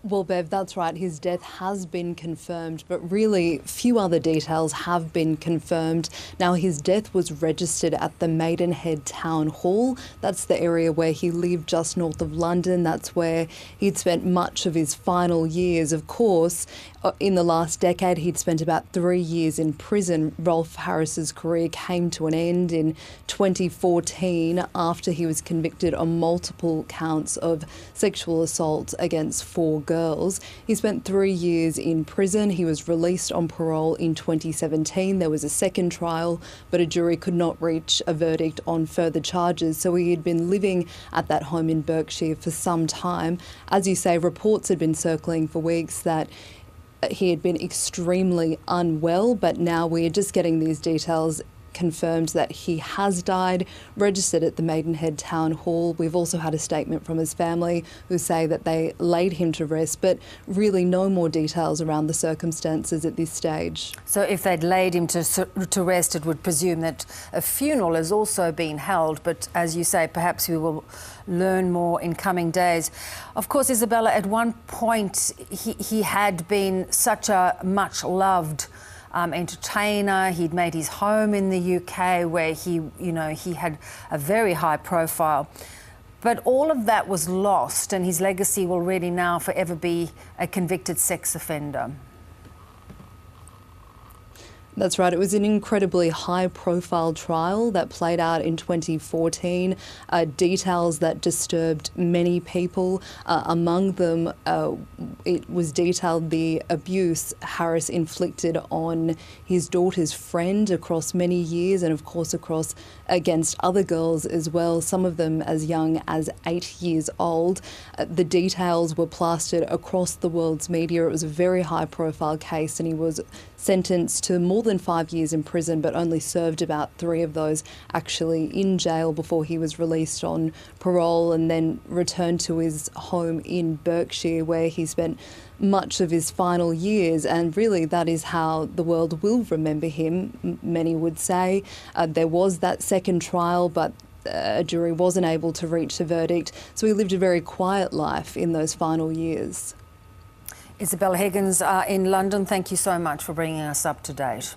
Well, Bev, that's right. His death has been confirmed, but really few other details have been confirmed. Now, his death was registered at the Maidenhead Town Hall. That's the area where he lived just north of London. That's where he'd spent much of his final years. Of course, in the last decade, he'd spent about 3 years in prison. Rolf Harris's career came to an end in 2014 after he was convicted on multiple counts of sexual assault against 4 girls. He spent 3 years in prison. He was released on parole in 2017. There was a second trial, but a jury could not reach a verdict on further charges. So he had been living at that home in Berkshire for some time. As you say, reports had been circling for weeks that he had been extremely unwell, but now we're just getting these details confirmed that he has died, registered at the Maidenhead Town Hall. We've also had a statement from his family who say that they laid him to rest, but really no more details around the circumstances at this stage. So if they'd laid him to rest, it would presume that a funeral has also been held, but as you say, perhaps we will learn more in coming days. Of course, Isabella, at one point he had been such a much loved entertainer. He'd made his home in the UK where he had a very high profile. But all of that was lost, and his legacy will really now forever be a convicted sex offender. That's right. It was an incredibly high-profile trial that played out in 2014. Details that disturbed many people. Among them, it was detailed the abuse Harris inflicted on his daughter's friend across many years, and of course against other girls as well, some of them as young as 8 years old. The details were plastered across the world's media. It was a very high-profile case, and he was sentenced to more than 5 years in prison, but only served about 3 of those actually in jail before he was released on parole and then returned to his home in Berkshire, where he spent much of his final years. And really that is how the world will remember him, many would say. There was that second trial, but a jury wasn't able to reach a verdict. So he lived a very quiet life in those final years. Isabella Higgins in London, thank you so much for bringing us up to date.